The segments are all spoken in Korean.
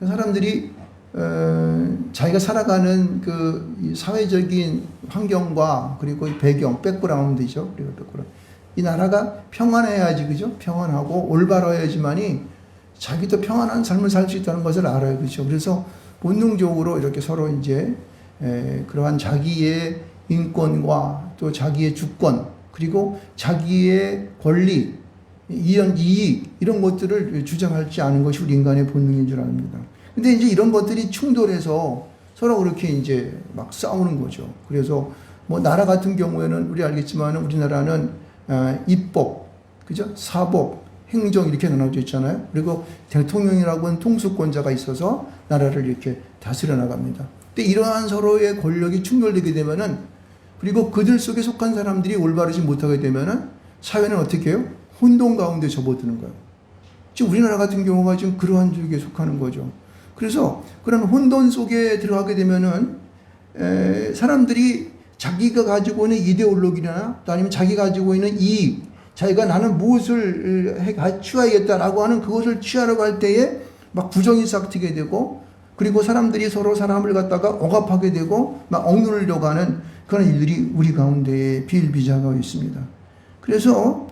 사람들이 자기가 살아가는 그 사회적인 환경과 그리고 배경, 백그라운드죠. 그리고 백그라운드. 이 나라가 평안해야지, 그죠? 평안하고 올바라야지만이 자기도 평안한 삶을 살 수 있다는 것을 알아요, 그죠? 그래서 본능적으로 이렇게 서로 이제 그러한 자기의 인권과 또 자기의 주권 그리고 자기의 권리, 이런 이익 이런 것들을 주장하지 않은 것이 우리 인간의 본능인 줄 압니다. 근데 이제 이런 것들이 충돌해서 서로 그렇게 이제 막 싸우는 거죠. 그래서 뭐 나라 같은 경우에는 우리 알겠지만 우리나라는 입법, 그죠? 사법, 행정 이렇게 나눠져 있잖아요. 그리고 대통령이라고 하는 통수권자가 있어서 나라를 이렇게 다스려 나갑니다. 근데 이러한 서로의 권력이 충돌되게 되면은 그리고 그들 속에 속한 사람들이 올바르지 못하게 되면은 사회는 어떻게 해요? 혼돈 가운데 접어드는 거예요. 지금 우리나라 같은 경우가 지금 그러한 쪽에 속하는 거죠. 그래서 그런 혼돈 속에 들어가게 되면은 사람들이 자기가 가지고 있는 이데올로기나 또 아니면 자기가 가지고 있는 이익, 자기가 나는 무엇을 취하겠다라고 하는 그것을 취하려고 할 때에 막 부정이 싹트게 되고 그리고 사람들이 서로 사람을 갖다가 억압하게 되고 막 억누르려고 하는 그런 일들이 우리 가운데에 비일비재하고 있습니다. 그래서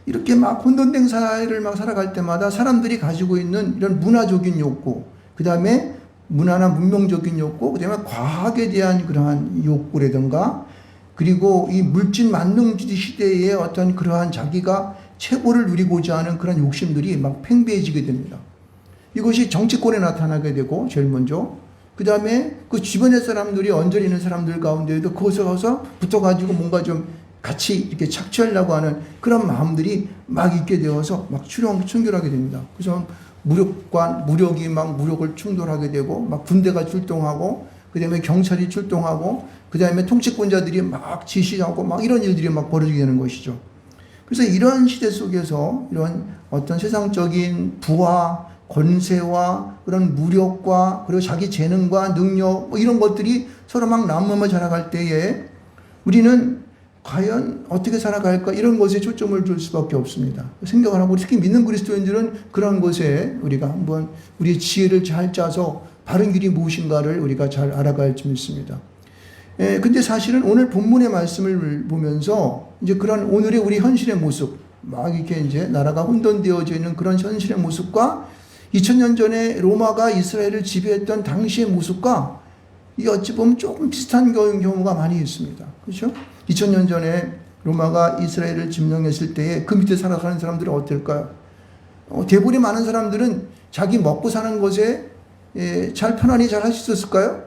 이렇게 막 혼돈된 사회를 막 살아갈 때마다 사람들이 가지고 있는 이런 문화적인 욕구, 그 다음에 문화나 문명적인 욕구, 그 다음에 과학에 대한 그러한 욕구라든가 그리고 이 물질 만능주의 시대의 어떤 그러한 자기가 최고를 누리고자 하는 그런 욕심들이 막 팽배해지게 됩니다. 이것이 정치권에 나타나게 되고 제일 먼저 그 다음에 그 주변의 사람들이 언저리 있는 사람들 가운데에도 그것을 가서 붙어가지고 뭔가 좀 같이 이렇게 착취하려고 하는 그런 마음들이 막 있게 되어서 막 충돌하게 됩니다. 그래서 무력이 막 무력을 충돌하게 되고 막 군대가 출동하고 그 다음에 경찰이 출동하고 그 다음에 통치권자들이 막 지시하고 막 이런 일들이 막 벌어지게 되는 것이죠. 그래서 이러한 시대 속에서 이런 어떤 세상적인 부와 권세와 그런 무력과 그리고 자기 재능과 능력 뭐 이런 것들이 서로 막 남으며 자라갈 때에 우리는 과연 어떻게 살아갈까 이런 것에 초점을 둘 수밖에 없습니다. 생각을 하고 특히 믿는 그리스도인들은 그런 것에 우리가 한번 우리의 지혜를 잘 짜서 바른 길이 무엇인가를 우리가 잘 알아갈 줄 믿습니다. 근데 사실은 오늘 본문의 말씀을 보면서 이제 그런 오늘의 우리 현실의 모습 막 이렇게 이제 나라가 혼돈되어져 있는 그런 현실의 모습과 2000년 전에 로마가 이스라엘을 지배했던 당시의 모습과 이 어찌 보면 조금 비슷한 경우가 많이 있습니다. 그렇죠? 2000년 전에 로마가 이스라엘을 점령했을 때에 그 밑에 살아가는 사람들은 어떨까요? 대부분의 많은 사람들은 자기 먹고 사는 것에 잘 편안히 잘 할 수 있었을까요?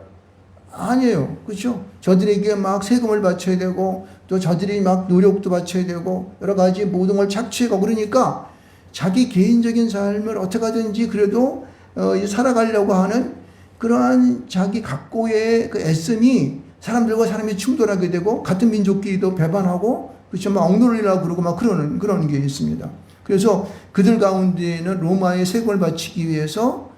아니에요. 그렇죠? 저들에게 막 세금을 바쳐야 되고 또 저들이 막 노력도 바쳐야 되고 여러 가지 모든 걸 착취하고 그러니까 자기 개인적인 삶을 어떻게 하든지 그래도 살아가려고 하는 그러한 자기 각고의 그 애씀이 사람들과 사람이 충돌하게 되고 같은 민족끼리도 배반하고 그렇죠? 막 억누르려고 그러고 막 그런 게 있습니다. 그래서 그들 가운데에는 로마의 세금을 바치기 위해서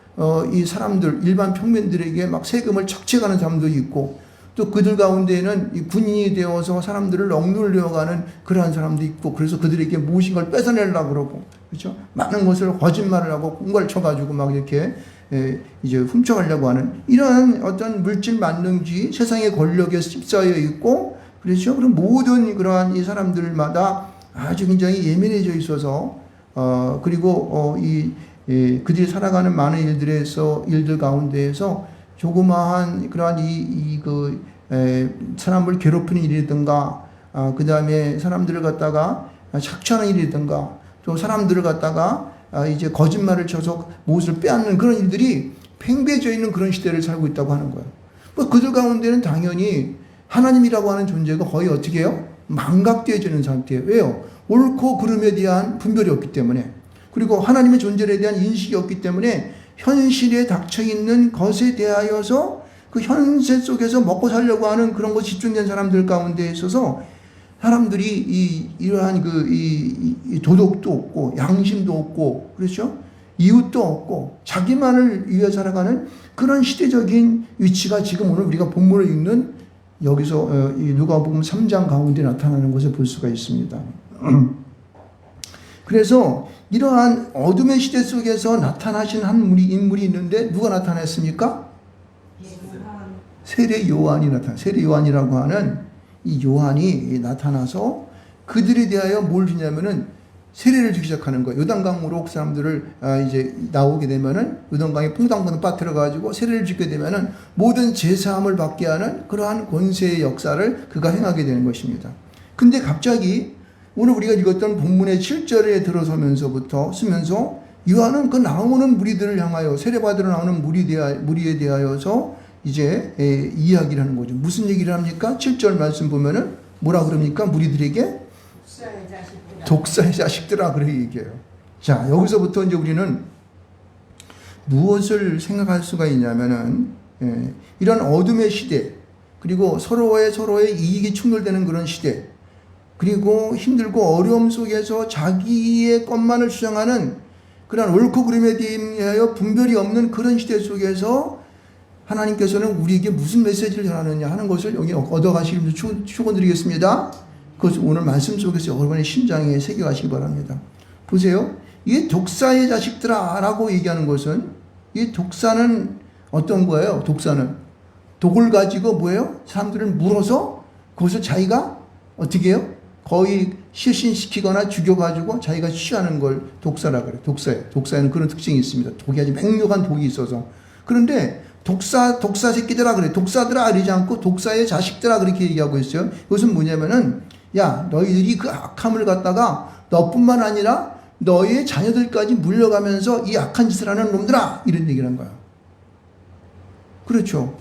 이 사람들 일반 평민들에게 막 세금을 착취하는 사람도 있고 또 그들 가운데에는 이 군인이 되어서 사람들을 억누르려고 하는 그러한 사람도 있고 그래서 그들에게 무엇인가를 뺏어내려고 그러고 그렇죠? 많은 것을 거짓말을 하고 꽁갈 쳐가지고 막 이렇게 이제 훔쳐가려고 하는 이러한 어떤 물질 만능주의 세상의 권력에 휩싸여 있고 그렇죠? 그럼 모든 그러한 이 사람들마다 아주 굉장히 예민해져 있어서 그리고 그들이 살아가는 많은 일들 가운데에서 조그마한 그러한 사람을 괴롭히는 일이든가 그 다음에 사람들을 갖다가 착취하는 일이든가 또 사람들을 갖다가 이제 거짓말을 쳐서 무엇을 빼앗는 그런 일들이 팽배해져 있는 그런 시대를 살고 있다고 하는 거예요. 뭐 그들 가운데는 당연히 하나님이라고 하는 존재가 거의 어떻게 해요? 망각되어지는 상태예요. 왜요? 옳고 그름에 대한 분별이 없기 때문에 그리고 하나님의 존재에 대한 인식이 없기 때문에 현실에 닥쳐있는 것에 대하여서 그 현세 속에서 먹고 살려고 하는 그런 것에 집중된 사람들 가운데 있어서 사람들이 이러한 이 도덕도 없고 양심도 없고 그렇죠? 이웃도 없고 자기만을 위해 살아가는 그런 시대적인 위치가 지금 오늘 우리가 본문을 읽는 여기서 이 누가복음 3장 가운데 나타나는 것을 볼 수가 있습니다. 그래서 이러한 어둠의 시대 속에서 나타나신 한 인물이 있는데 누가 나타났습니까? 세례 요한이 세례 요한이라고 하는 이 요한이 나타나서 그들에 대하여 뭘 주냐면은 세례를 주기 시작하는 거예요. 요단강으로 그 사람들을 이제 나오게 되면은 요단강에 퐁당퐁당 빠뜨려 가지고 세례를 주게 되면은 모든 죄사함을 받게 하는 그러한 권세의 역사를 그가 행하게 되는 것입니다. 근데 갑자기 오늘 우리가 읽었던 본문의 7절에 들어서면서부터 쓰면서 요한은 그 나오는 무리들을 향하여 세례받으러 나오는 무리에 대하여서 이제 이야기를 하는 거죠. 무슨 얘기를 합니까? 7절 말씀 보면은 뭐라 그럽니까? 무리들에게 독사의 자식들아 그렇게 얘기해요. 자, 여기서부터 이제 우리는 무엇을 생각할 수가 있냐면은 이런 어둠의 시대, 그리고 서로의 이익이 충돌되는 그런 시대, 그리고 힘들고 어려움 속에서 자기의 것만을 주장하는 그런 옳고 그름에 대하여 분별이 없는 그런 시대 속에서 하나님께서는 우리에게 무슨 메시지를 전하느냐 하는 것을 여기 얻어가시길 축원드리겠습니다. 그것을 오늘 말씀 속에서 여러분의 심장에 새겨가시기 바랍니다. 보세요. 이 독사의 자식들아 라고 얘기하는 것은, 이 독사는 어떤 거예요? 독사는 독을 가지고 뭐예요? 사람들을 물어서 그것을 자기가 어떻게 해요? 거의 실신시키거나 죽여가지고 자기가 취하는 걸 독사라 그래요. 독사에는 그런 특징이 있습니다. 독이 아주 맹력한 독이 있어서. 그런데 독사 새끼들아 그래. 독사들아 그러지 않고 독사의 자식들아 그렇게 얘기하고 있어요. 이것은 뭐냐면은, 야, 너희들이 그 악함을 갖다가 너뿐만 아니라 너의 자녀들까지 물려가면서 이 악한 짓을 하는 놈들아! 이런 얘기를 한 거야. 그렇죠.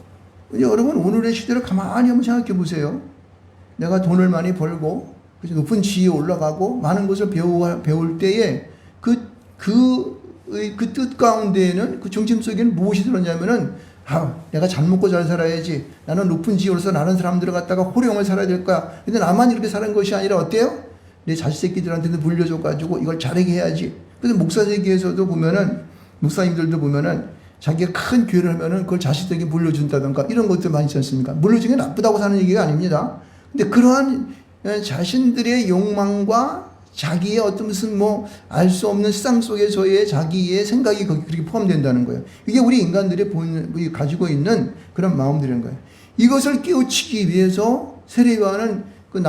여러분, 오늘의 시대를 가만히 한번 생각해 보세요. 내가 돈을 많이 벌고, 높은 지위에 올라가고, 많은 것을 배울 때에 그 뜻 가운데에는, 그 중심 속에는 무엇이 들었냐면은, 내가 잘 먹고 잘 살아야지. 나는 높은 지위로서 나는 사람들을 갖다가 호령을 살아야 될 거야. 근데 나만 이렇게 사는 것이 아니라 어때요? 내 자식 새끼들한테도 물려줘가지고 이걸 잘하게 해야지. 그래서 목사 세계에서도 보면은, 목사님들도 보면은, 자기가 큰 교회를 하면은 그걸 자식들에게 물려준다던가 이런 것들 많이 있지 않습니까? 물려주는 게 나쁘다고 사는 얘기가 아닙니다. 근데 그러한 자신들의 욕망과 자기의 어떤 무슨 알 수 없는 세상 속에서의 자기의 생각이 거기 그렇게 포함된다는 거예요. 이게 우리 인간들이 가지고 있는 그런 마음들인 거예요. 이것을 깨우치기 위해서 세례 요한은 그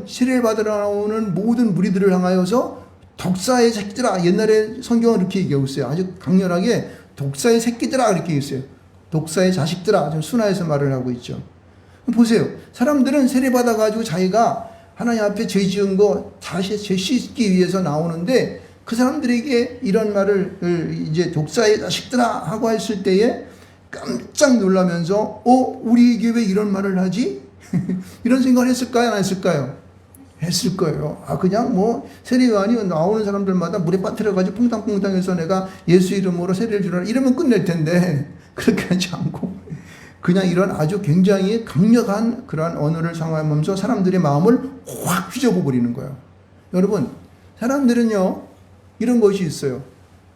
세례를 받으러 나오는 모든 무리들을 향하여서 독사의 새끼들아, 옛날에 성경은 이렇게 얘기하고 있어요. 아주 강렬하게 독사의 새끼들아 이렇게 했어요. 독사의 자식들아, 좀 순화해서 말을 하고 있죠. 보세요. 사람들은 세례 받아가지고 자기가 하나님 앞에 죄 지은 거 다시 죄 씻기 위해서 나오는데, 그 사람들에게 이런 말을 이제 독사의 자식들아 하고 했을 때에 깜짝 놀라면서 우리에게 왜 이런 말을 하지? 이런 생각을 했을까요? 안 했을까요? 했을 거예요. 그냥 세례 요한이 나오는 사람들마다 물에 빠뜨려가지고 퐁당퐁당해서 내가 예수 이름으로 세례를 주라 이러면 끝낼 텐데, 그렇게 하지 않고 그냥 이런 아주 굉장히 강력한 그러한 언어를 사용하면서 사람들의 마음을 확 휘저어 버리는 거예요. 여러분, 사람들은요, 이런 것이 있어요.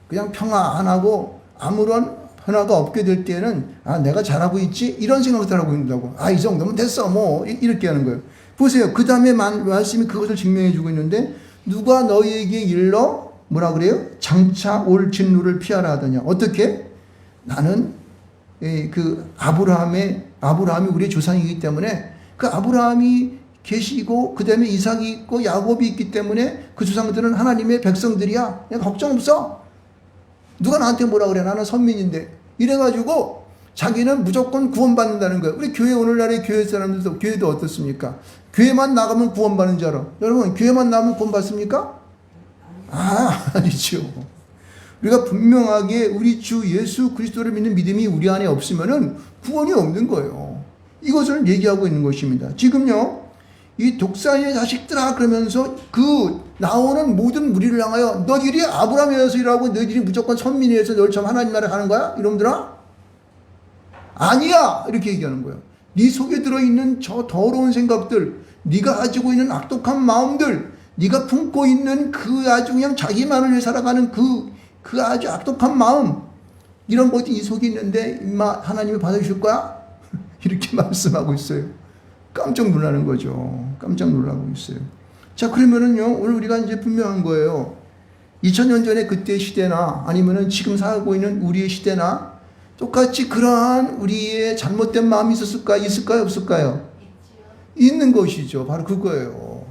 그냥 평화 안 하고 아무런 변화가 없게 될 때는 내가 잘하고 있지? 이런 생각을 하고 있다고. 이 정도면 됐어. 이렇게 하는 거예요. 보세요. 그 다음에 말씀이 그것을 증명해 주고 있는데, 누가 너희에게 일러 뭐라 그래요? 장차 올 진노를 피하라 하더냐. 어떻게? 나는 그 아브라함이 우리의 조상이기 때문에, 그 아브라함이 계시고 그 다음에 이삭이 있고 야곱이 있기 때문에 그 조상들은 하나님의 백성들이야. 그냥 걱정 없어. 누가 나한테 뭐라 그래? 나는 선민인데. 이래가지고 자기는 무조건 구원받는다는 거예요. 우리 교회, 오늘날의 교회 사람들도, 교회도 어떻습니까? 교회만 나가면 구원받는 줄 알아. 여러분, 교회만 나가면 구원받습니까? 아니죠. 우리가 분명하게 우리 주 예수 그리스도를 믿는 믿음이 우리 안에 없으면은 구원이 없는 거예요. 이것을 얘기하고 있는 것입니다. 지금요, 이 독사의 자식들아 그러면서 그 나오는 모든 무리를 향하여 너희들이 아브라함의 자손이라고 너희들이 무조건 선민이어서 너희처럼 하나님 나라를 하는 거야? 이놈들아? 아니야! 이렇게 얘기하는 거예요. 네 속에 들어있는 저 더러운 생각들, 네가 가지고 있는 악독한 마음들, 네가 품고 있는 그 아주 그냥 자기만을 위해 살아가는 그 아주 악독한 마음, 이런 것이 이 속에 있는데 하나님이 받아주실 거야? 이렇게 말씀하고 있어요. 깜짝 놀라는 거죠. 깜짝 놀라고 있어요. 자, 그러면은요, 오늘 우리가 이제 분명한 거예요. 2000년 전에 그때 시대나 아니면은 지금 살고 있는 우리의 시대나 똑같이 그러한 우리의 잘못된 마음이 있을까요? 없을까요? 있는 것이죠. 바로 그거예요.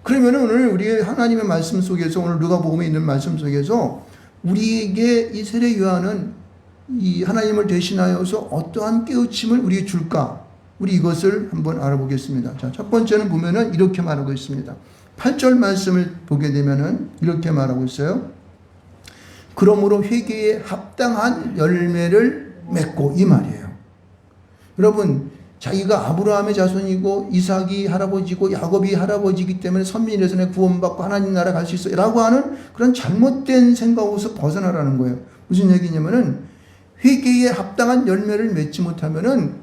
그러면 오늘 우리의 하나님의 말씀 속에서, 오늘 누가복음에 있는 말씀 속에서 우리에게 이 세례 요한은 이 하나님을 대신하여서 어떠한 깨우침을 우리에게 줄까? 우리 이것을 한번 알아보겠습니다. 자, 첫 번째는 보면은 이렇게 말하고 있습니다. 8절 말씀을 보게 되면은 이렇게 말하고 있어요. 그러므로 회개에 합당한 열매를 맺고, 이 말이에요. 여러분, 자기가 아브라함의 자손이고 이삭이 할아버지고 야곱이 할아버지이기 때문에 선민의 손에 구원받고 하나님 나라 갈 수 있어 라고 하는 그런 잘못된 생각으로서 벗어나라는 거예요. 무슨 얘기냐면은 회개에 합당한 열매를 맺지 못하면은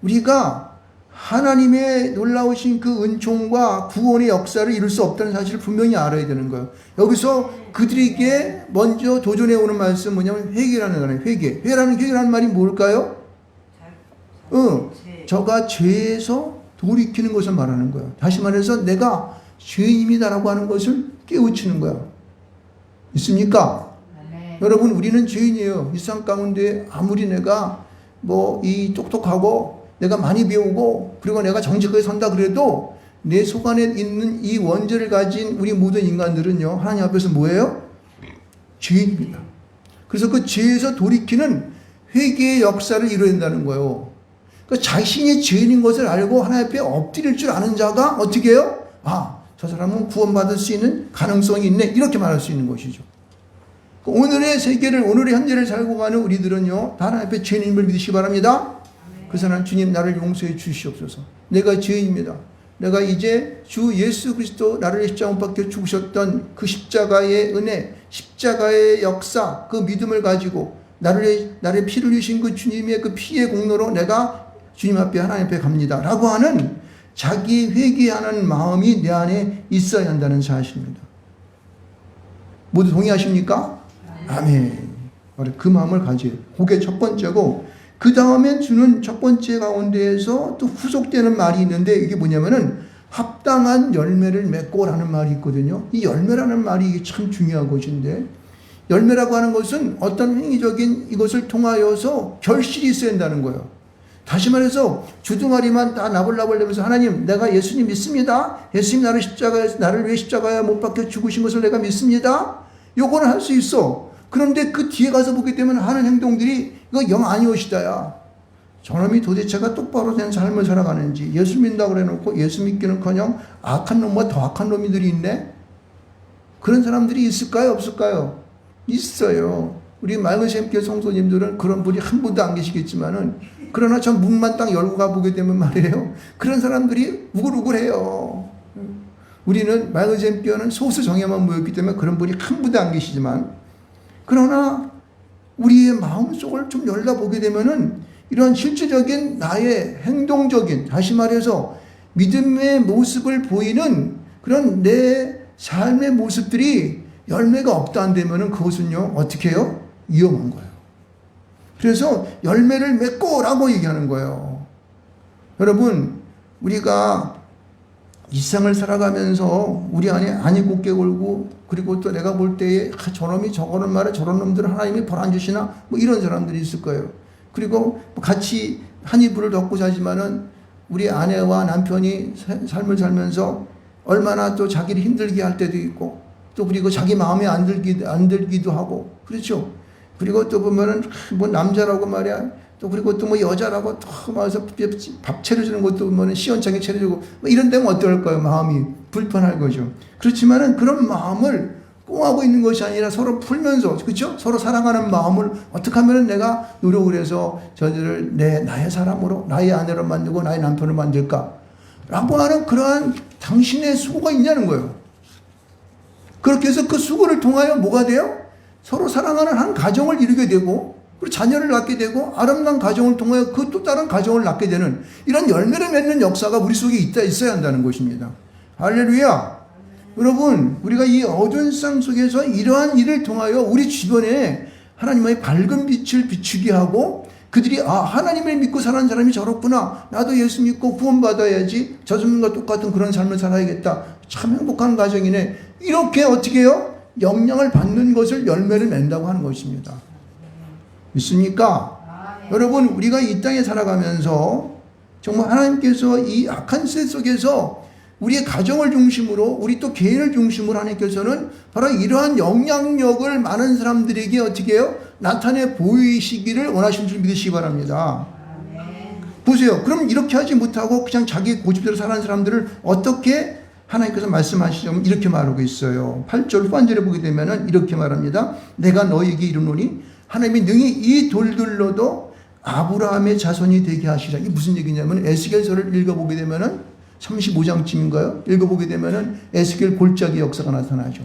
우리가 하나님의 놀라우신 그 은총과 구원의 역사를 이룰 수 없다는 사실을 분명히 알아야 되는 거예요. 여기서 그들에게 먼저 도전해 오는 말씀 뭐냐면 회개라는 거예요. 회개라는 말이 뭘까요? 저가 죄에서 돌이키는 것을 말하는 거예요. 다시 말해서 내가 죄인입니다라고 하는 것을 깨우치는 거야. 있습니까? 네. 여러분, 우리는 죄인이에요. 이 세상 가운데 아무리 내가 이 똑똑하고 내가 많이 배우고 그리고 내가 정직하게 선다 그래도 내 속 안에 있는 이 원죄를 가진 우리 모든 인간들은요, 하나님 앞에서 뭐예요? 죄인입니다. 그래서 그 죄에서 돌이키는 회개의 역사를 이뤄야 된다는 거예요. 그러니까 자신이 죄인인 것을 알고 하나님 앞에 엎드릴 줄 아는 자가 어떻게 해요? 저 사람은 구원받을 수 있는 가능성이 있네, 이렇게 말할 수 있는 것이죠. 오늘의 세계를, 오늘의 현재를 살고 가는 우리들은요, 하나님 앞에 죄인임을 믿으시기 바랍니다. 그래서 나는 주님 나를 용서해 주시옵소서. 내가 죄인입니다. 내가 이제 주 예수 그리스도 나를 십자가 못 박혀 죽으셨던 그 십자가의 은혜, 십자가의 역사, 그 믿음을 가지고 나를 피를 흘리신 그 주님의 그 피의 공로로 내가 주님 앞에 하나님 앞에 갑니다 라고 하는 자기 회개하는 마음이 내 안에 있어야 한다는 사실입니다. 모두 동의하십니까? 아멘. 그 마음을 가져요. 그게 첫 번째고, 그 다음에 주는 첫 번째 가운데에서 또 후속되는 말이 있는데, 이게 뭐냐면은 합당한 열매를 맺고라는 말이 있거든요. 이 열매라는 말이 참 중요한 것인데, 열매라고 하는 것은 어떤 행위적인 이것을 통하여서 결실이 있어야 한다는 거예요. 다시 말해서 주둥아리만 다 나불나불 대면서 하나님, 내가 예수님 믿습니다. 예수님 나를 위해 십자가에 못 박혀 죽으신 것을 내가 믿습니다. 요거는 할 수 있어. 그런데 그 뒤에 가서 보게 되면 하는 행동들이 이거 영 아니오시다야. 저놈이 도대체가 똑바로 된 삶을 살아가는지, 예수 믿는다고 그래놓고 예수 믿기는커녕 악한 놈과 더 악한 놈이들이 있네. 그런 사람들이 있을까요? 없을까요? 있어요. 우리 맑으샘교 성도님들은 그런 분이 한 분도 안 계시겠지만은, 그러나 전 문만 딱 열고 가보게 되면 말이에요, 그런 사람들이 우글우글해요. 우리는 맑으샘교는 소수 정예만 모였기 때문에 그런 분이 한 분도 안 계시지만, 그러나 우리의 마음속을 좀 열어보게 되면은 이런 실질적인 나의 행동적인, 다시 말해서 믿음의 모습을 보이는 그런 내 삶의 모습들이 열매가 없다 안 되면은 그것은요, 어떻게 해요? 위험한 거예요. 그래서 열매를 맺고라고 얘기하는 거예요. 여러분, 우리가 이 세상을 살아가면서 우리 안에 안이 곱게 걸고, 그리고 또 내가 볼 때에 저놈이 저거는 말에 저런 놈들은 하나님이 벌 안 주시나 이런 사람들이 있을 거예요. 그리고 같이 한 이불을 덮고 자지만은 우리 아내와 남편이 삶을 살면서 얼마나 또 자기를 힘들게 할 때도 있고, 또 그리고 자기 마음에 안 들기도 하고, 그렇죠. 그리고 또 보면은 남자라고 말이야, 또 그리고 또 여자라고 또 와서 밥 차려주는 것도 보면은 시원찮게 차려주고 이런 데면 어떨까요? 마음이 불편할 거죠. 그렇지만은 그런 마음을 꽁하고 있는 것이 아니라 서로 풀면서, 그렇죠? 서로 사랑하는 마음을 어떻게 하면은 내가 노력을 해서 저들을 나의 사람으로, 나의 아내로 만들고 나의 남편을 만들까? 라고 하는 그러한 당신의 수고가 있냐는 거예요. 그렇게 해서 그 수고를 통하여 뭐가 돼요? 서로 사랑하는 한 가정을 이루게 되고, 그리고 자녀를 낳게 되고, 아름다운 가정을 통하여 그 또 다른 가정을 낳게 되는 이런 열매를 맺는 역사가 우리 속에 있어야 한다는 것입니다. 할렐루야. 여러분, 우리가 이 어두운 세상 속에서 이러한 일을 통하여 우리 주변에 하나님의 밝은 빛을 비추게 하고, 그들이 하나님을 믿고 사는 사람이 저렇구나, 나도 예수 믿고 구원받아야지, 저 사람과 똑같은 그런 삶을 살아야겠다, 참 행복한 가정이네, 이렇게 어떻게 해요? 영향을 받는 것을 열매를 맺는다고 하는 것입니다. 믿습니까? 여러분, 우리가 이 땅에 살아가면서 정말 하나님께서 이 악한 세 속에서 우리의 가정을 중심으로, 우리 또 개인을 중심으로 하나님께서는 바로 이러한 영향력을 많은 사람들에게 어떻게 해요? 나타내 보이시기를 원하시는 줄 믿으시기 바랍니다. 보세요. 그럼 이렇게 하지 못하고 그냥 자기 고집대로 사는 사람들을 어떻게 하나님께서 말씀하시자면 이렇게 말하고 있어요. 8절 후반절에 보게 되면은 이렇게 말합니다. 내가 너에게 이르노니 하나님이 능히 이 돌들로도 아브라함의 자손이 되게 하시라. 이게 무슨 얘기냐면 에스겔서를 읽어보게 되면은 35장쯤인가요? 읽어보게 되면은 에스겔 골짜기 역사가 나타나죠.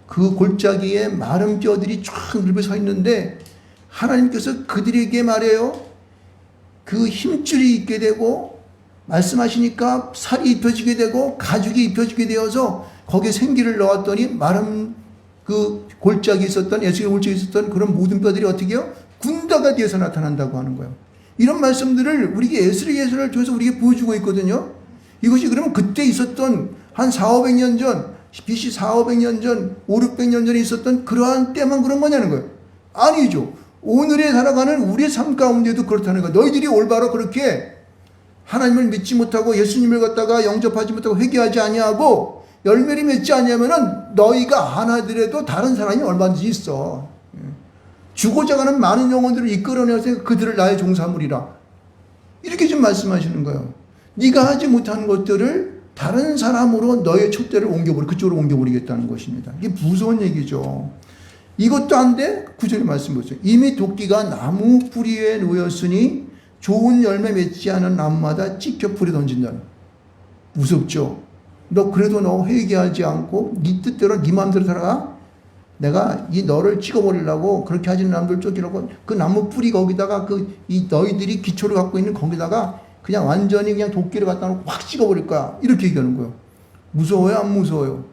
그 골짜기에 마른 뼈들이 쫙 늘고 서 있는데 하나님께서 그들에게 말해요. 그 힘줄이 있게 되고 말씀하시니까 살이 입혀지게 되고 가죽이 입혀지게 되어서 거기에 생기를 넣었더니 마른 그 골짜기에 있었던 에스겔 골짜기에 있었던 그런 모든 뼈들이 어떻게 해요? 군다가 되어서 나타난다고 하는 거예요. 이런 말씀들을 우리에게 에스겔서를 통해서 우리에게 보여주고 있거든요. 이것이 그러면 그때 있었던 한 400~500년 전, BC 400~500년 전, 500~600년 전에 있었던 그러한 때만 그런 거냐는 거예요. 아니죠. 오늘에 살아가는 우리의 삶 가운데도 그렇다는 거예요. 너희들이 올바로 그렇게 하나님을 믿지 못하고 예수님을 갖다가 영접하지 못하고 회개하지 아니하고 열매를 맺지 아니하면은 너희가 안 하더라도 다른 사람이 얼마든지 있어. 죽고자 하는 많은 영혼들을 이끌어내서 그들을 나의 종사물이라. 이렇게 좀 말씀하시는 거예요. 네가 하지 못한 것들을 다른 사람으로 너의 촛대를 옮겨버리, 그쪽으로 옮겨버리겠다는 것입니다. 이게 무서운 얘기죠. 이것도 안 돼? 9절에 말씀 보세요. 이미 도끼가 나무 뿌리에 놓였으니 좋은 열매 맺지 않은 나무마다 찍혀 불에 던진다는. 무섭죠? 너 그래도 너 회개하지 않고 네 뜻대로 네 마음대로 살아가? 내가 이 너를 찍어버리려고 그렇게 하시는 남들 쫓기려고 그 나무 뿌리 거기다가 이 너희들이 기초를 갖고 있는 거기다가 그냥 완전히 그냥 도끼를 갖다 놓고 확 찍어버릴 거야. 이렇게 얘기하는 거예요. 무서워요? 안 무서워요?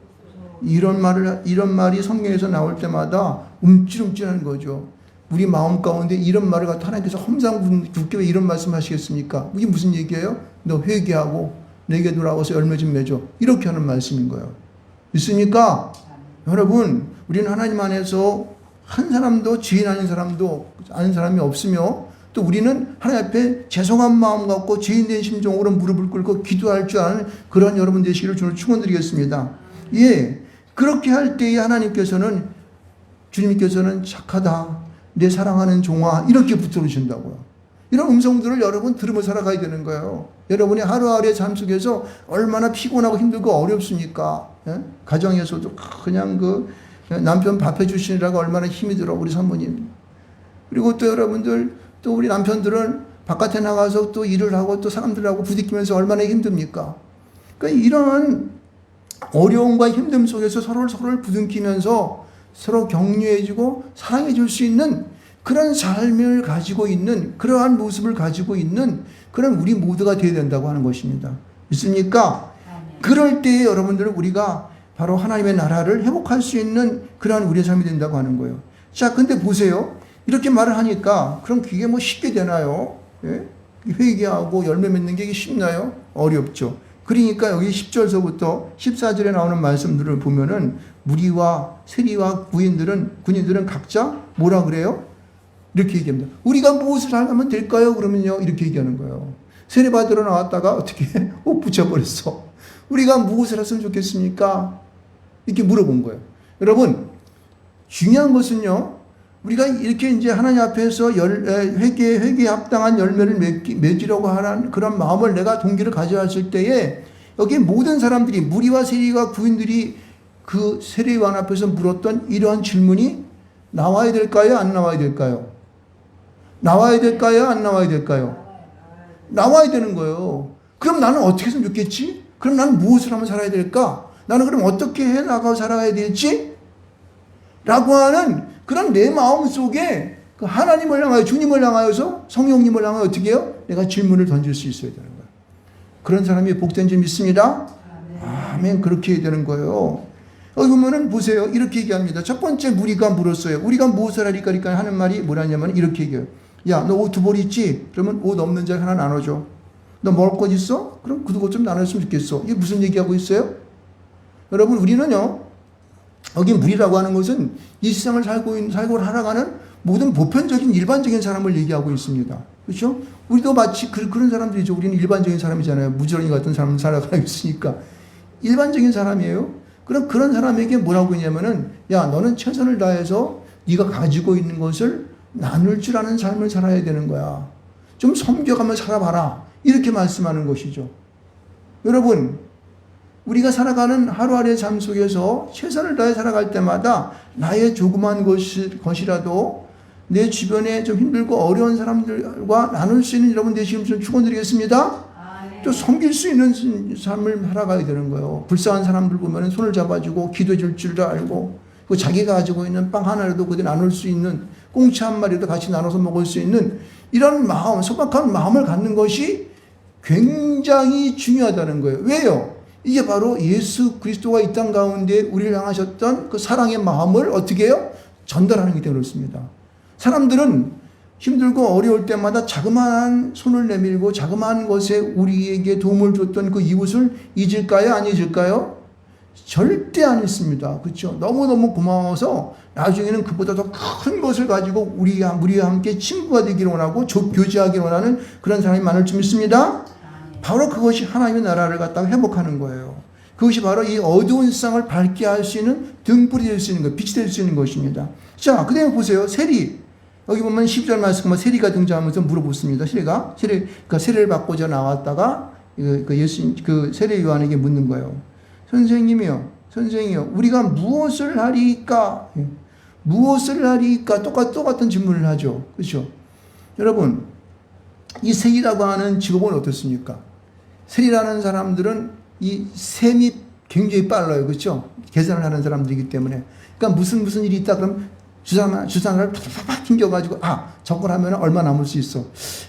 이런 말이 성경에서 나올 때마다 움찔움찔한 거죠. 우리 마음 가운데 이런 말을 갖다 하나님께서 험상 굳게 왜 이런 말씀 하시겠습니까? 이게 무슨 얘기예요? 너 회개하고 내게 돌아와서 열매 좀 맺어. 이렇게 하는 말씀인 거예요. 있습니까? 여러분, 우리는 하나님 안에서 한 사람도 죄인 아닌 사람이 없으며 또 우리는 하나님 앞에 죄송한 마음 갖고 죄인된 심정으로 무릎을 꿇고 기도할 줄 아는 그런 여러분 되시기를 주님 축원드리겠습니다. 예, 그렇게 할 때에 하나님께서는 주님께서는 착하다, 내 사랑하는 종아 이렇게 붙들어 주신다고요. 이런 음성들을 여러분 들으며 살아가야 되는 거예요. 여러분의 하루하루의 삶 속에서 얼마나 피곤하고 힘들고 어렵습니까? 예? 가정에서도 그냥 남편 밥 해주시느라고 얼마나 힘이 들어 우리 사모님. 그리고 또 여러분들 또 우리 남편들은 바깥에 나가서 또 일을 하고 또 사람들하고 부딪히면서 얼마나 힘듭니까? 그러니까 이런 어려움과 힘듦 속에서 서로를 부둥키면서 서로 격려해주고 사랑해줄 수 있는 그런 삶을 가지고 있는 그러한 모습을 가지고 있는 그런 우리 모두가 되어야 된다고 하는 것입니다. 있습니까? 그럴 때에 여러분들은 우리가 바로 하나님의 나라를 회복할 수 있는 그러한 우리의 삶이 된다고 하는 거예요. 자, 근데 보세요. 이렇게 말을 하니까 그럼 그게 뭐 쉽게 되나요? 예? 회개하고 열매 맺는 게 쉽나요? 어렵죠. 그러니까 여기 10절서부터 14절에 나오는 말씀들을 보면은 무리와 세리와 군인들은 각자 뭐라 그래요? 이렇게 얘기합니다. 우리가 무엇을 하면 될까요? 그러면요, 이렇게 얘기하는 거예요. 세례받으러 나왔다가 어떻게 붙여버렸어. 우리가 무엇을 했으면 좋겠습니까? 이렇게 물어본 거예요. 여러분, 중요한 것은요, 우리가 이렇게 이제 하나님 앞에서 회개에 합당한 열매를 맺으려고 하는 그런 마음을 내가 동기를 가져왔을 때에 여기 모든 사람들이 무리와 세리와 구인들이 그 세례요한 앞에서 물었던 이러한 질문이 나와야 될까요? 안 나와야 될까요? 나와야 될까요? 안 나와야 될까요? 나와야 되는 거예요. 그럼 나는 어떻게 했으면 좋겠지? 그럼 나는 무엇을 하면 살아야 될까? 나는 그럼 어떻게 해 나가고 살아야 될지? 라고 하는 그런 내 마음 속에 그 하나님을 향하여 주님을 향하여서 성령님을 향하여 어떻게 해요? 내가 질문을 던질 수 있어야 되는 거예요. 그런 사람이 복된 줄 믿습니다. 아멘. 그렇게 해야 되는 거예요. 그러면은 보세요. 이렇게 얘기합니다. 첫 번째 무리가 물었어요. 우리가 무엇을 하리까 하는 말이 뭐라냐면 이렇게 얘기해요. 야, 너 옷 두 벌 있지? 그러면 옷 없는 자 하나 나눠줘. 너 먹을 것 있어? 그럼 그 옷 좀 나눴으면 좋겠어. 이게 무슨 얘기하고 있어요? 여러분, 우리는요, 여기 무리라고 하는 것은 이 세상을 살고 살아가는 모든 보편적인 일반적인 사람을 얘기하고 있습니다. 그렇죠? 우리도 마치 그런 사람들이죠. 우리는 일반적인 사람이잖아요. 무지런이 같은 사람을 살아가고 있으니까. 일반적인 사람이에요. 그런 사람에게 뭐라고 했냐면은, 야, 너는 최선을 다해서 네가 가지고 있는 것을 나눌 줄 아는 삶을 살아야 되는 거야. 좀 섬겨가며 살아봐라. 이렇게 말씀하는 것이죠. 여러분, 우리가 살아가는 하루하루의 삶 속에서 최선을 다해 살아갈 때마다 나의 조그만 것이라도 내 주변에 좀 힘들고 어려운 사람들과 나눌 수 있는 여러분 되시길 좀 축원드리겠습니다. 또 섬길 수 있는 삶을 살아가야 되는 거예요. 불쌍한 사람들 보면 손을 잡아주고 기도해 줄 줄도 알고, 그 자기가 가지고 있는 빵 하나라도 그들 나눌 수 있는, 꽁치 한 마리도 같이 나눠서 먹을 수 있는 이런 마음, 소박한 마음을 갖는 것이 굉장히 중요하다는 거예요. 왜요? 이게 바로 예수 그리스도가 이 땅 가운데 우리를 향하셨던 그 사랑의 마음을 어떻게 해요? 전달하는 게 되는 것입니다. 사람들은 힘들고 어려울 때마다 자그마한 손을 내밀고 자그마한 것에 우리에게 도움을 줬던 그 이웃을 잊을까요? 안 잊을까요? 절대 안 잊습니다. 그렇죠? 너무너무 고마워서 나중에는 그보다 더 큰 것을 가지고 우리와 함께 친구가 되기를 원하고 교제하기를 원하는 그런 사람이 많을 줄 믿습니다. 바로 그것이 하나님의 나라를 갖다가 회복하는 거예요. 그것이 바로 이 어두운 세상을 밝게 할 수 있는 등불이 될 수 있는 것, 빛이 될 수 있는 것입니다. 자, 그 다음에 보세요. 세리. 여기 보면 12절 말씀 보면 세리가 등장하면서 물어보습니다. 그러니까 세리를 받고자 나왔다가 그 세리 요한에게 묻는 거예요. 선생님이요, 우리가 무엇을 하리까? 무엇을 하리까? 똑같은 질문을 하죠. 그렇죠? 여러분, 이 세리라고 하는 직업은 어떻습니까? 세리라는 사람들은 이 셈이 굉장히 빨라요. 그렇죠? 계산을 하는 사람들이기 때문에. 그러니까 무슨 일이 있다 그러면 주사를 팍팍 튕겨가지고, 저걸 하면 얼마 남을 수 있어.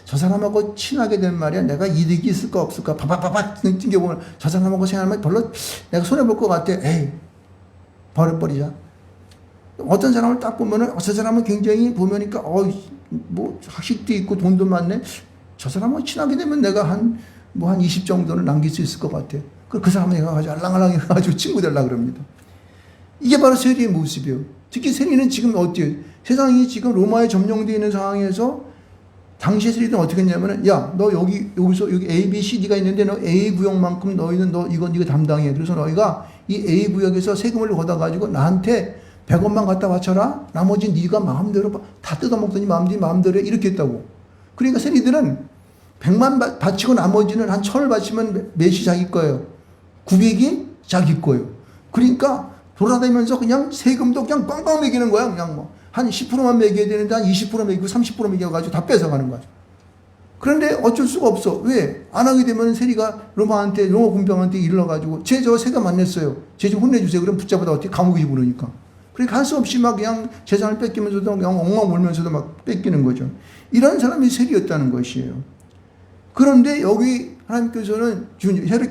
저 사람하고 친하게 된 말이야. 내가 이득이 있을까 없을까. 팍팍 튕겨보면 저 사람하고 생각하면 별로 내가 손해볼 것 같아. 에이, 버려버리자. 어떤 사람을 딱 보면은, 저 사람은 굉장히 보면니까, 뭐 학식도 있고 돈도 많네. 저 사람하고 친하게 되면 내가 한 20 정도는 남길 수 있을 것 같아. 그 사람이 가가지고 알랑알랑 해가지고 친구 되려고 그럽니다. 이게 바로 세리의 모습이에요. 특히 세리는 지금 어때요? 세상이 지금 로마에 점령되어 있는 상황에서 당시의 세리들은 어떻게 했냐면은, 야, 너 여기서 여기 A, B, C, D가 있는데 너 A 구역만큼 너희는 이거 네가 담당해. 그래서 너희가 이 A 구역에서 세금을 걷어가지고 나한테 100원만 갖다 바쳐라. 나머지 네가 마음대로 다 뜯어먹더니 마음대로 해. 이렇게 했다고. 그러니까 세리들은 100만 바치고 나머지는 한 1000을 바치면 몇이 자기 거예요. 900이 자기 거예요. 그러니까 돌아다니면서 그냥 세금도 그냥 꽝꽝 매기는 거야. 그냥 뭐 한 10%만 매겨야 되는데 한 20% 매기고 30% 매겨가지고 다 뺏어가는 거야. 그런데 어쩔 수가 없어. 왜? 안 하게 되면 세리가 로마 군병한테 일러가지고 쟤 저 세금 안 냈어요. 쟤 좀 혼내주세요. 그럼 붙잡아다 어떻게 감옥에 집어넣으니까. 그러니까 할 수 없이 막 그냥 재산을 뺏기면서도 그냥 엉망 울면서도 막 뺏기는 거죠. 이런 사람이 세리였다는 것이에요. 그런데 여기 하나님께서는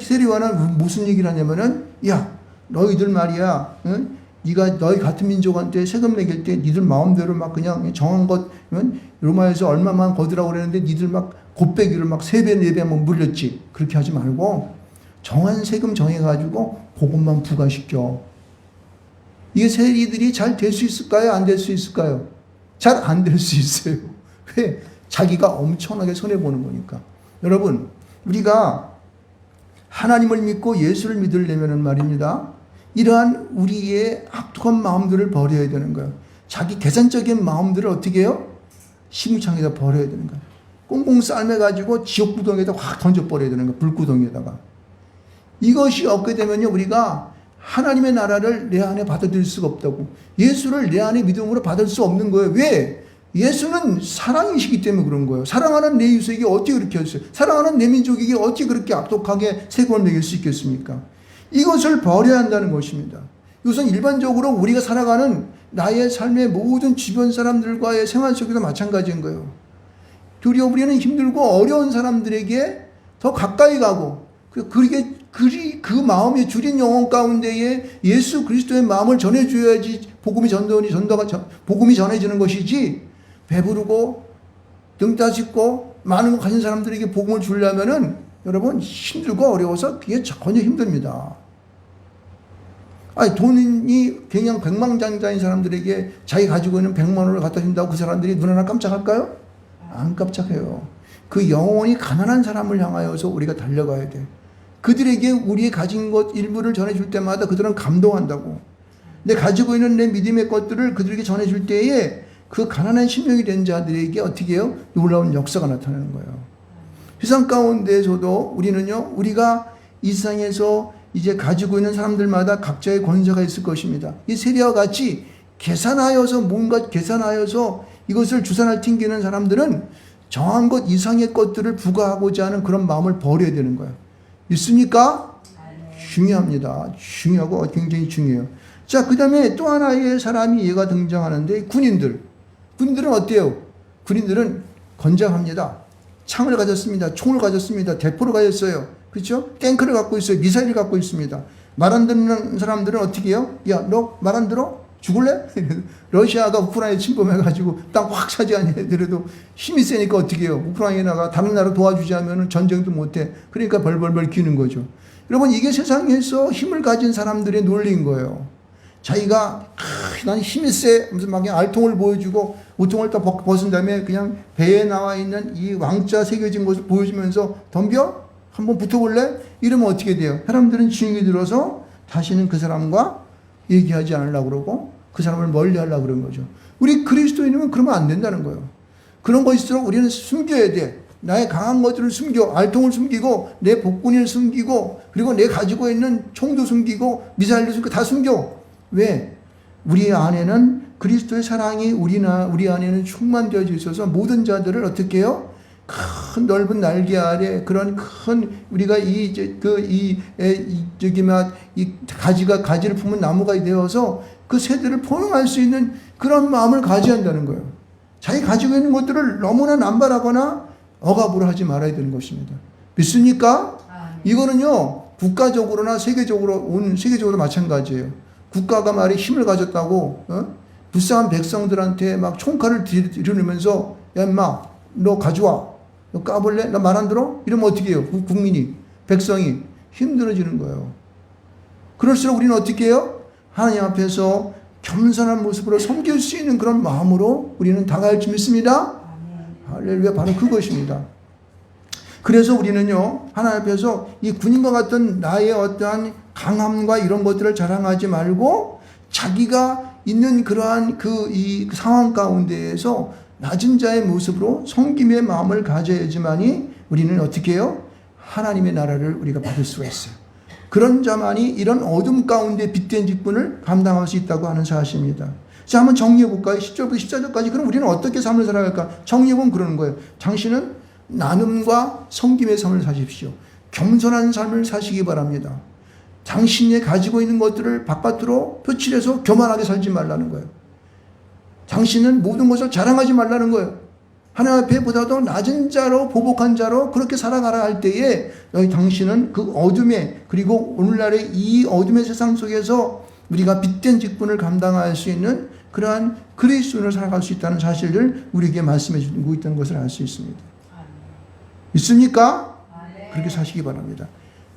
세리와는 무슨 얘기를 하냐면은, 야, 너희들 말이야, 응? 네가 너희 같은 민족한테 세금 매길 때 니들 마음대로 막 그냥 정한 것, 로마에서 얼마만 거두라고 그랬는데 니들 막 곱빼기를 막 3배, 4배 뭐 물렸지. 그렇게 하지 말고 정한 세금 정해가지고 그것만 부과시켜. 이게 세리들이 잘 될 수 있을까요? 안 될 수 있을까요? 잘 안 될 수 있어요. 왜? 자기가 엄청나게 손해보는 거니까. 여러분, 우리가 하나님을 믿고 예수를 믿으려면 말입니다. 이러한 우리의 악독한 마음들을 버려야 되는 거예요. 자기 계산적인 마음들을 어떻게 해요? 시궁창에다 버려야 되는 거예요. 꽁꽁 삶아가지고 지옥구덩이에다 확 던져버려야 되는 거예요. 불구덩이에다가. 이것이 없게 되면요, 우리가 하나님의 나라를 내 안에 받아들일 수가 없다고. 예수를 내 안에 믿음으로 받을 수 없는 거예요. 왜? 예수는 사랑이시기 때문에 그런 거예요. 사랑하는 내 이웃에게 어떻게 그렇게 했어요? 사랑하는 내 민족에게 어떻게 그렇게 악독하게 세금을 매길 수 있겠습니까? 이것을 버려야 한다는 것입니다. 이것은 일반적으로 우리가 살아가는 나의 삶의 모든 주변 사람들과의 생활 속에서 마찬가지인 거예요. 도리어 우리는 힘들고 어려운 사람들에게 더 가까이 가고, 그 마음이 줄인 영혼 가운데에 예수 그리스도의 마음을 전해줘야지 복음이 전해지는 것이지, 배부르고 등 따짓고 많은 거 가진 사람들에게 복음을 주려면은 여러분 힘들고 어려워서 그게 전혀 힘듭니다. 아니, 돈이 그냥 백만장자인 사람들에게 자기 가지고 있는 100만 원을 갖다 준다고 그 사람들이 눈 하나 깜짝할까요? 안 깜짝해요. 그 영혼이 가난한 사람을 향하여서 우리가 달려가야 돼. 그들에게 우리의 가진 것 일부를 전해줄 때마다 그들은 감동한다고. 내 가지고 있는 내 믿음의 것들을 그들에게 전해줄 때에 그 가난한 심령이 된 자들에게 어떻게 해요? 놀라운 역사가 나타나는 거예요. 세상 가운데에서도 우리는요, 우리가 이 세상에서 이제 가지고 있는 사람들마다 각자의 권세가 있을 것입니다. 이 세리와 같이 계산하여서 뭔가 계산하여서 이것을 주산을 튕기는 사람들은 정한 것 이상의 것들을 부과하고자 하는 그런 마음을 버려야 되는 거예요. 있습니까? 중요합니다. 중요하고 굉장히 중요해요. 자, 그 다음에 또 하나의 사람이 얘가 등장하는데 군인들은 어때요? 군인들은 건장합니다. 창을 가졌습니다. 총을 가졌습니다. 대포를 가졌어요. 그렇죠? 탱크를 갖고 있어요. 미사일을 갖고 있습니다. 말 안 듣는 사람들은 어떻게 해요? 야, 너 말 안 들어? 죽을래? 러시아가 우크라이나 침범해가지고 땅 확 차지하더라도 힘이 세니까 어떻게 해요? 우크라이나가 다른 나라 도와주지 않으면 전쟁도 못해. 그러니까 벌벌벌 기는 거죠. 여러분, 이게 세상에서 힘을 가진 사람들의 논리인 거예요. 자기가 난 힘이 세 무슨 막 알통을 보여주고 우통을 딱 벗은 다음에 그냥 배에 나와 있는 이 왕자 새겨진 것을 보여주면서 덤벼? 한번 붙어볼래? 이러면 어떻게 돼요? 사람들은 징이 들어서 다시는 그 사람과 얘기하지 않으려고 그러고 그 사람을 멀리 하려고 그런 거죠. 우리 그리스도인이면 그러면 안 된다는 거예요. 그런 것일수록 우리는 숨겨야 돼. 나의 강한 것들을 숨겨. 알통을 숨기고 내 복근을 숨기고 그리고 내 가지고 있는 총도 숨기고 미사일도 숨기고 다 숨겨. 왜? 우리 안에는 그리스도의 사랑이 우리 안에는 충만되어 있어서 모든 자들을 어떻게 해요? 큰 넓은 날개 아래 그런 큰 우리가 가지를 품은 나무가 되어서 그 새들을 포용할 수 있는 그런 마음을 가져야 한다는 거예요. 자기 가지고 있는 것들을 너무나 남발하거나 억압으로 하지 말아야 되는 것입니다. 믿습니까? 이거는요, 국가적으로나 세계적으로 마찬가지예요. 국가가 말이 힘을 가졌다고, 불쌍한 백성들한테 막 총칼을 들이누면서, 야, 임마, 너 가져와. 너 까볼래? 나 말 안 들어? 이러면 어떻게 해요? 국민이, 백성이 힘들어지는 거예요. 그럴수록 우리는 어떻게 해요? 하나님 앞에서 겸손한 모습으로 섬길 수 있는 그런 마음으로 우리는 다가갈 줄 믿습니다. 할렐루야, 바로 그것입니다. 그래서 우리는요, 하나님 앞에서 이 군인과 같은 나의 어떠한 강함과 이런 것들을 자랑하지 말고 자기가 있는 그러한 이 상황 가운데에서 낮은 자의 모습으로 섬김의 마음을 가져야지만이 우리는 어떻게 해요? 하나님의 나라를 우리가 받을 수가 있어요. 그런 자만이 이런 어둠 가운데 빛된 직분을 감당할 수 있다고 하는 사실입니다. 자, 한번 정리해 볼까요? 10절부터 14절까지. 그럼 우리는 어떻게 삶을 살아갈까? 정리해 보면 그러는 거예요. 당신은 나눔과 섬김의 삶을 사십시오. 겸손한 삶을 사시기 바랍니다. 당신이 가지고 있는 것들을 바깥으로 표출해서 교만하게 살지 말라는 거예요. 당신은 모든 것을 자랑하지 말라는 거예요. 하나님 앞에 보다도 낮은 자로 보복한 자로 그렇게 살아가라 할 때에 당신은 그 어둠에 그리고 오늘날의 이 어둠의 세상 속에서 우리가 빛된 직분을 감당할 수 있는 그러한 그리스도인으로 살아갈 수 있다는 사실을 우리에게 말씀해 주고 있다는 것을 알 수 있습니다. 있습니까? 그렇게 사시기 바랍니다.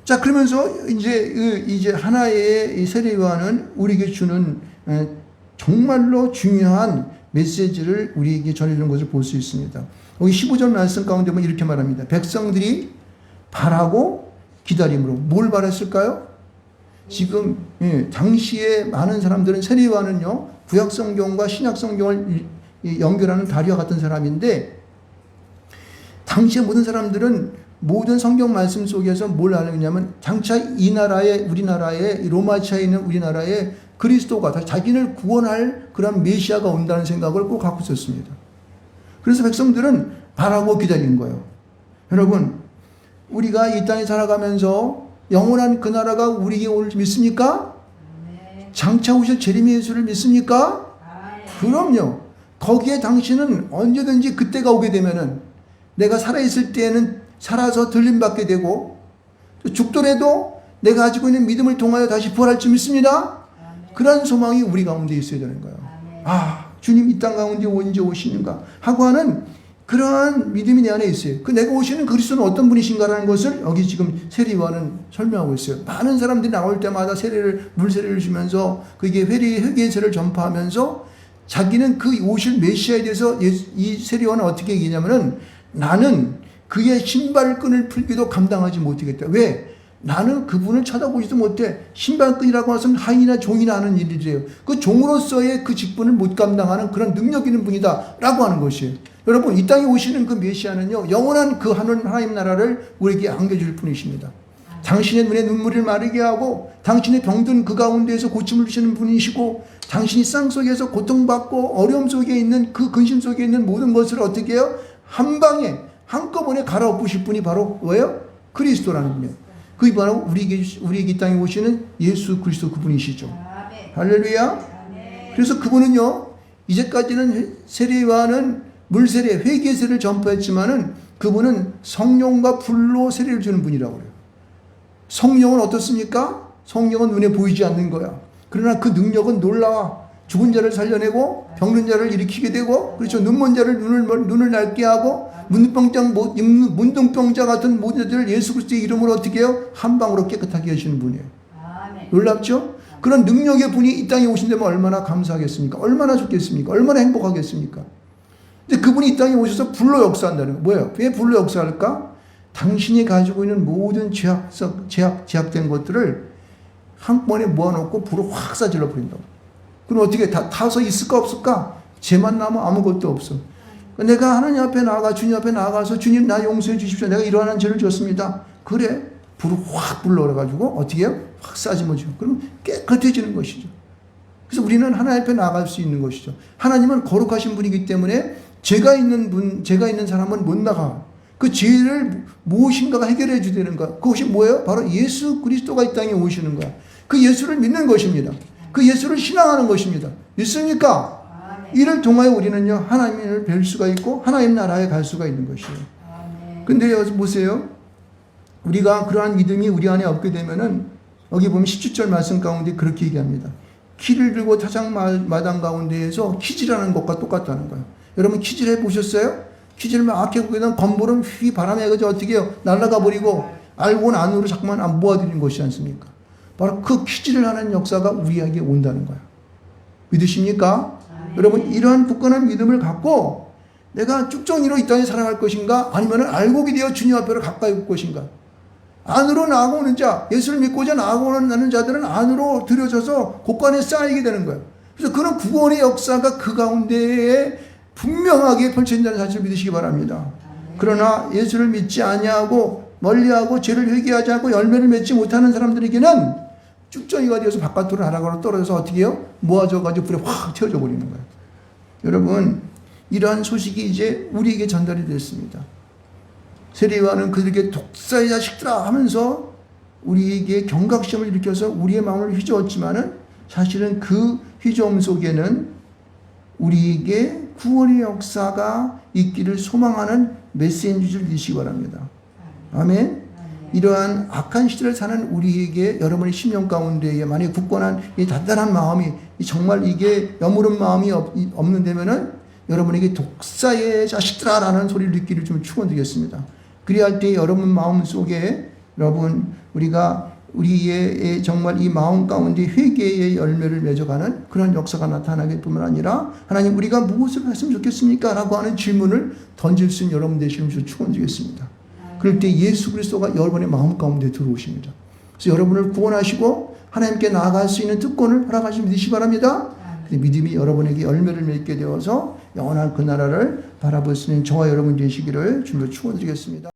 자, 그러면서 이제 하나의 세례요한은 우리에게 주는 정말로 중요한 메시지를 우리에게 전해주는 것을 볼 수 있습니다. 여기 15절 말씀 가운데 보면 이렇게 말합니다. 백성들이 바라고 기다림으로 뭘 바랐을까요? 지금 당시에 많은 사람들은 세례요한은요, 구약성경과 신약성경을 연결하는 다리와 같은 사람인데 당시에 모든 사람들은 모든 성경 말씀 속에서 뭘 알았냐면 장차 이 나라에 우리나라에 로마시아에 있는 우리나라에 그리스도가 자기를 구원할 그런 메시아가 온다는 생각을 꼭 갖고 있었습니다. 그래서 백성들은 바라고 기다린 거예요. 여러분, 우리가 이 땅에 살아가면서 영원한 그 나라가 우리에게 올 줄 믿습니까? 장차 오실 재림의 예수를 믿습니까? 그럼요. 거기에 당신은 언제든지 그때가 오게 되면은 내가 살아있을 때에는 살아서 들림받게 되고 죽더라도 내가 가지고 있는 믿음을 통하여 다시 부활할 줄 믿습니다. 그런 소망이 우리 가운데 있어야 되는 거예요. 아, 주님 이 땅 가운데 언제 오시는가 하고 하는 그러한 믿음이 내 안에 있어요. 그 내가 오시는 그리스도는 어떤 분이신가라는 것을 여기 지금 세례요한은 설명하고 있어요. 많은 사람들이 나올 때마다 물세례를 주면서 그게 회개세를 전파하면서 자기는 그 오실 메시아에 대해서 이 세례요한은 어떻게 얘기냐면은 나는 그의 신발끈을 풀기도 감당하지 못하겠다. 왜? 나는 그분을 쳐다보지도 못해. 신발끈이라고 하면 하인이나 종이나 하는 일이래요. 그 종으로서의 그 직분을 못 감당하는 그런 능력 있는 분이다 라고 하는 것이에요. 여러분, 이 땅에 오시는 그 메시아는요, 영원한 그 하나님 나라를 우리에게 안겨줄 분이십니다. 당신의 눈에 눈물을 마르게 하고 당신의 병든 그 가운데에서 고침을 주시는 분이시고 당신이 쌍 속에서 고통받고 어려움 속에 있는 그 근심 속에 있는 모든 것을 어떻게 해요? 한 방에 한꺼번에 갈아엎으실 분이 바로 뭐예요? 그리스도라는 분이에요. 그게 바로 우리에게 이 땅에 오시는 예수 그리스도 그분이시죠. 할렐루야. 그래서 그분은요, 이제까지는 세례요한은 물세례, 회개세를 전파했지만은 그분은 성령과 불로 세례를 주는 분이라고 그래요. 성령은 어떻습니까? 성령은 눈에 보이지 않는 거야. 그러나 그 능력은 놀라워. 죽은 자를 살려내고 병든 자를 일으키게 되고, 그렇죠. 눈먼 자를 눈을 낡게 하고, 문둥병자 같은 모든 자들을 예수 그리스도의 이름으로 어떻게 해요? 한 방으로 깨끗하게 하시는 분이에요. 놀랍죠? 그런 능력의 분이 이 땅에 오신다면 얼마나 감사하겠습니까? 얼마나 좋겠습니까? 얼마나 행복하겠습니까? 근데 그분이 이 땅에 오셔서 불로 역사한다는 거예요. 뭐예요? 왜 불로 역사할까? 당신이 가지고 있는 모든 제약된 것들을 한 번에 모아놓고 불을 확 쏴질러 버린다고. 그럼 어떻게 다 타서 있을까 없을까? 죄만 남아 아무것도 없어. 내가 하나님 앞에 나아가 주님 앞에 나아가서 주님 나 용서해 주십시오. 내가 이러한 죄를 졌습니다. 그래. 불을 확 불러가지고 어떻게 해요? 확 쏴집어줘. 그럼 깨끗해지는 것이죠. 그래서 우리는 하나님 앞에 나아갈 수 있는 것이죠. 하나님은 거룩하신 분이기 때문에 죄가 있는 사람은 못 나가. 그 죄를 무엇인가가 해결해 주되는 거야. 그것이 뭐예요? 바로 예수 그리스도가 이 땅에 오시는 거야. 그 예수를 믿는 것입니다. 그 예수를 신앙하는 것입니다. 믿습니까? 이를 통하여 우리는요, 하나님을 뵐 수가 있고 하나님 나라에 갈 수가 있는 것이에요. 근데 여기서 보세요. 우리가 그러한 믿음이 우리 안에 없게 되면은 여기 보면 17절 말씀 가운데 그렇게 얘기합니다. 키를 들고 타작 마당 가운데에서 키질하는 것과 똑같다는 거예요. 여러분 키질 해보셨어요? 키질 막 해보게 되면 건물은 휘 바람에 그저 어떻게 해요? 날아가 버리고 알고는 안으로 자꾸만 안 모아들이는 것이지 않습니까? 바로 그 키질을 하는 역사가 우리에게 온다는 거예요. 믿으십니까? 여러분 이러한 굳건한 믿음을 갖고 내가 쭉정이로 이 땅에 살아갈 것인가? 아니면 알곡이 되어 주님 앞으로 가까이 올 것인가? 안으로 나아오는 자, 예수를 믿고자 나아오는 자들은 안으로 들여져서 곳간에 쌓이게 되는 거예요. 그래서 그런 구원의 역사가 그 가운데에 분명하게 펼쳐진다는 사실을 믿으시기 바랍니다. 그러나 예수를 믿지 아니하고 멀리하고 죄를 회개하지 않고 열매를 맺지 못하는 사람들에게는 쭉정이가 되어서 바깥으로 날아가로 떨어져서 어떻게 해요? 모아져가지고 불에 확 태워져 버리는 거예요. 여러분 이러한 소식이 이제 우리에게 전달이 됐습니다. 세례요한은 그들에게 독사의 자식들아 하면서 우리에게 경각심을 일으켜서 우리의 마음을 휘저었지만은 사실은 그 휘저음 속에는 우리에게 구원의 역사가 있기를 소망하는 메시지인 줄 믿으시기 바랍니다. 아멘. 이러한 악한 시대를 사는 우리에게 여러분의 심령 가운데에 만약에 굳건한 이 단단한 마음이 정말 이게 여무른 마음이 없는다면은 여러분에게 독사의 자식들아라는 소리를 듣기를 좀 축원드리겠습니다. 그리할 때 여러분 마음 속에 여러분 우리가 우리의 정말 이 마음 가운데 회개의 열매를 맺어가는 그런 역사가 나타나길 뿐만 아니라 하나님 우리가 무엇을 했으면 좋겠습니까? 라고 하는 질문을 던질 수 있는 여러분 되시는 것을 축원드리겠습니다. 그럴 때 예수 그리스도가 여러분의 마음 가운데 들어오십니다. 그래서 여러분을 구원하시고 하나님께 나아갈 수 있는 특권을 허락하시면 믿으시기 바랍니다. 믿음이 여러분에게 열매를 맺게 되어서 영원한 그 나라를 바라볼 수 있는 저와 여러분 되시기를 주님으로 축원드리겠습니다.